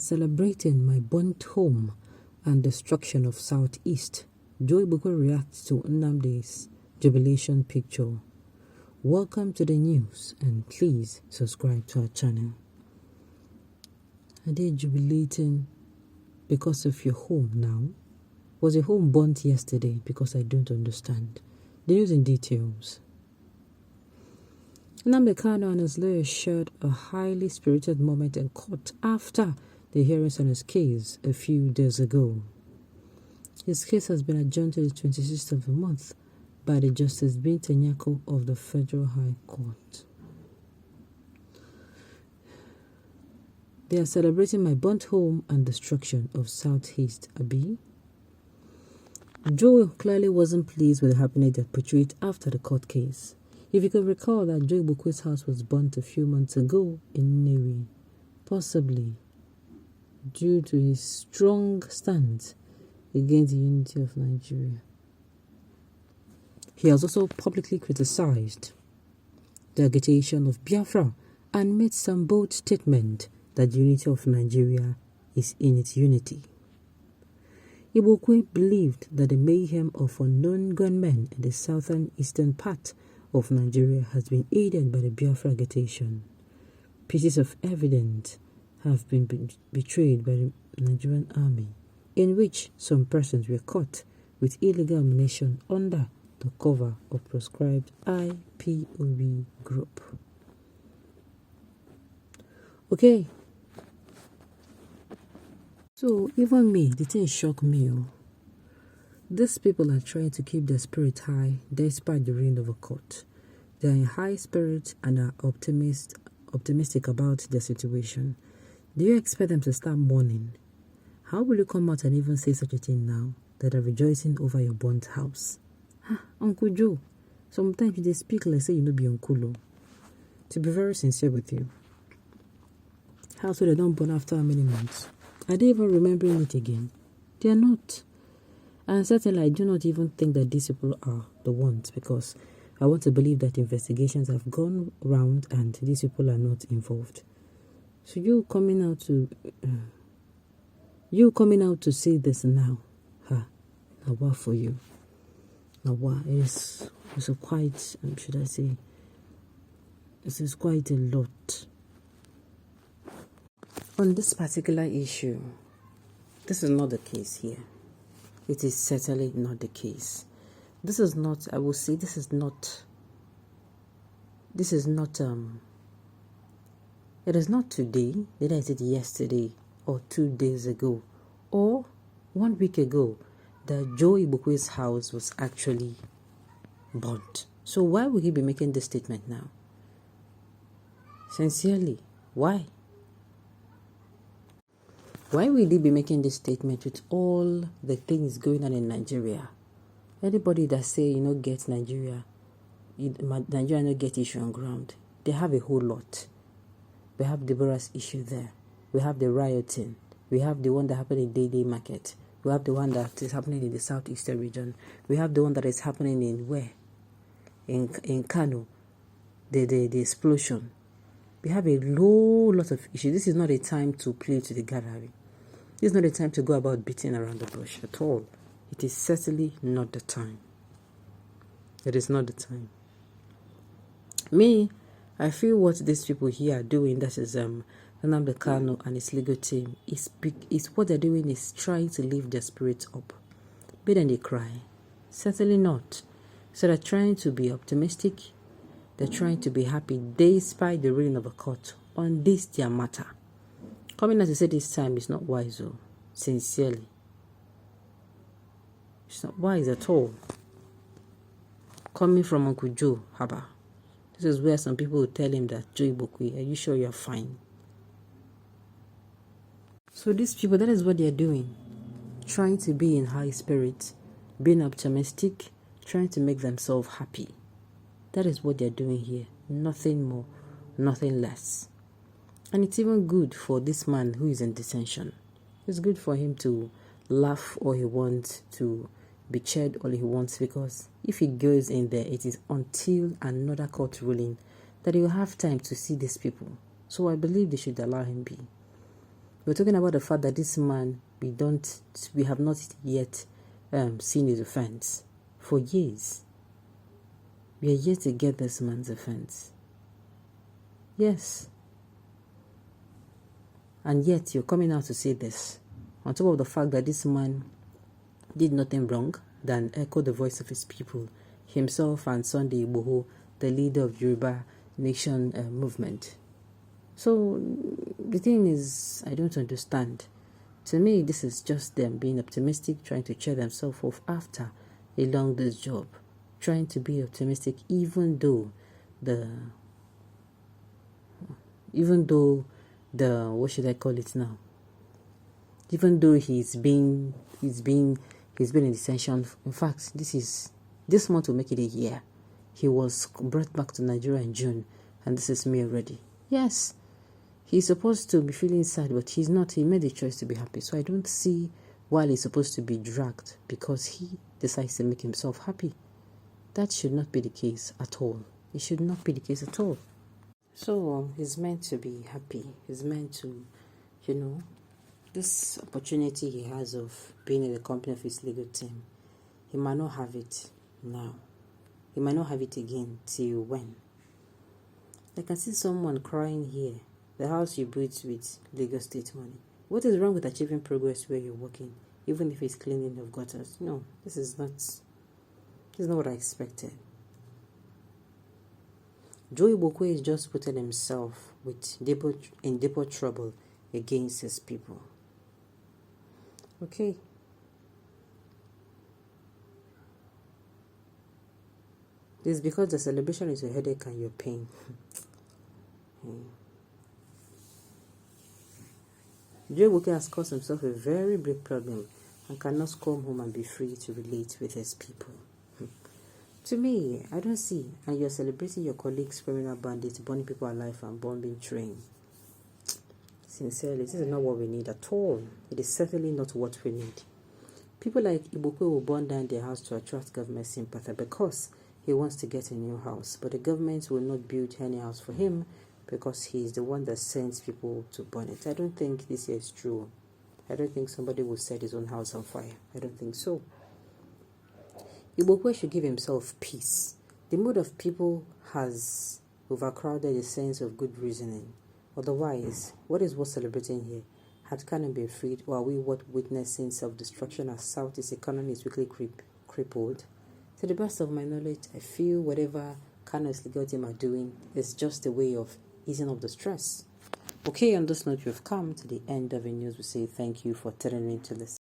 celebrating my burnt home and destruction of Southeast. IGBOKWE reacts to NNAMDI's jubilation picture. Welcome to the news and please subscribe to our channel. Are they jubilating because of your home now? Was your home burnt yesterday? Because I don't understand. The news in details. KANU and his lawyer shared a highly spirited moment in court after the hearings on his case a few days ago. His case has been adjourned to the 26th of the month by the Justice Binta Nyako of the Federal High Court. They are celebrating my burnt home and destruction of Southeast Abi. Joe clearly wasn't pleased with the happening that portrayed after the court case. If you could recall that IGBOKWE's house was burnt a few months ago in NNAMDI, possibly due to his strong stance against the unity of Nigeria. He has also publicly criticized the agitation of Biafra and made some bold statement that the unity of Nigeria is in its unity. IGBOKWE believed that the mayhem of unknown gunmen in the southern eastern part of Nigeria has been aided by the Biafra agitation. Pieces of evidence have been betrayed by the Nigerian army, in which some persons were caught with illegal ammunition under the cover of proscribed IPOB group. Okay. So even me, the thing shocked me. These people are trying to keep their spirit high despite the ruin of a court. They are in high spirit and are optimistic about their situation. Do you expect them to start mourning? How will you come out and even say such a thing now that are rejoicing over your burnt house? Uncle Joe, sometimes they speak like say you know be Uncle. To be very sincere with you, how so they don't burn after how many months? Are they even remembering it again? They are not. And certainly I do not even think that these people are the ones, because I want to believe that investigations have gone round and these people are not involved. So you coming out to say this now, now what for you? Now what is quite, should I say, this is quite a lot. On this particular issue, this is not the case here. It is certainly not the case. This is not, I will say, this is not, it is not today, did I say it yesterday, or 2 days ago, or 1 week ago, that IGBOKWE's house was actually burnt. So why would he be making this statement now? Sincerely, why? Why will he be making this statement with all the things going on in Nigeria? Anybody that say, get Nigeria no get issue on ground, they have a whole lot. We have Deborah's issue there. We have the rioting. We have the one that happened in Day Market. We have the one that is happening in the southeastern region. We have the one that is happening in where? In KANU, the explosion. We have a lot of issues. This is not a time to play to the gallery. This is not a time to go about beating around the bush at all. It is certainly not the time. It is not the time. Me, I feel what these people here are doing, that is KANU and his legal team, is what they're doing is trying to lift their spirits up. But then they cry. Certainly not. So they're trying to be optimistic. They're trying to be happy despite the ruling of a court on this their matter. Coming as I say this time is not wise, though. Sincerely. It's not wise at all. Coming from Uncle Joe, Haba. This is where some people will tell him that, IGBOKWE, are you sure you're fine? So these people, that is what they're doing. Trying to be in high spirits, being optimistic, trying to make themselves happy. That is what they're doing here. Nothing more, nothing less. And it's even good for this man who is in detention. It's good for him to laugh all he wants, to be cheered all he wants, because if he goes in there, it is until another court ruling that he will have time to see these people. So I believe they should allow him be. We're talking about the fact that this man, we have not yet seen his offense for years. We are yet to get this man's offense. Yes. And yet you're coming out to say this, on top of the fact that this man did nothing wrong than echo the voice of his people, himself and Sunday Igboho, the leader of Yoruba Nation movement. So the thing is, I don't understand. To me, this is just them being optimistic, trying to cheer themselves off after a long day's job, trying to be optimistic, even though the what should I call it now? Even though he's been in detention. In fact, this month will make it a year. He was brought back to Nigeria in June, and this is May already. Yes, he's supposed to be feeling sad, but he's not. He made a choice to be happy. So I don't see why he's supposed to be dragged because he decides to make himself happy. That should not be the case at all. It should not be the case at all. So he's meant to be happy. He's meant to, this opportunity he has of being in the company of his legal team, he might not have it now. He might not have it again till when? I can see someone crying here. The house you built with Lagos State money. What is wrong with achieving progress where you're working, even if it's cleaning of gutters? No, this is not what I expected. IGBOKWE is just putting himself in deeper trouble against his people. Okay. It's because the celebration is your headache and your pain. IGBOKWE has caused himself a very big problem and cannot come home and be free to relate with his people. To me, I don't see. And you're celebrating your colleagues' criminal bandits, burning people alive and bombing trains. Sincerely, this is not what we need at all. It is certainly not what we need. People like IGBOKWE will burn down their house to attract government sympathy because he wants to get a new house. But the government will not build any house for him because he is the one that sends people to burn it. I don't think this is true. I don't think somebody will set his own house on fire. I don't think so. IGBOKWE should give himself peace. The mood of people has overcrowded the sense of good reasoning. Otherwise, what is worth celebrating here? Had KANU been freed, or are we witnessing self-destruction as Southeast economy is quickly crippled? To the best of my knowledge, I feel whatever KANU's legal team are doing is just a way of easing up the stress. Okay, on this note, we've come to the end of the news. We say thank you for tuning in to listen.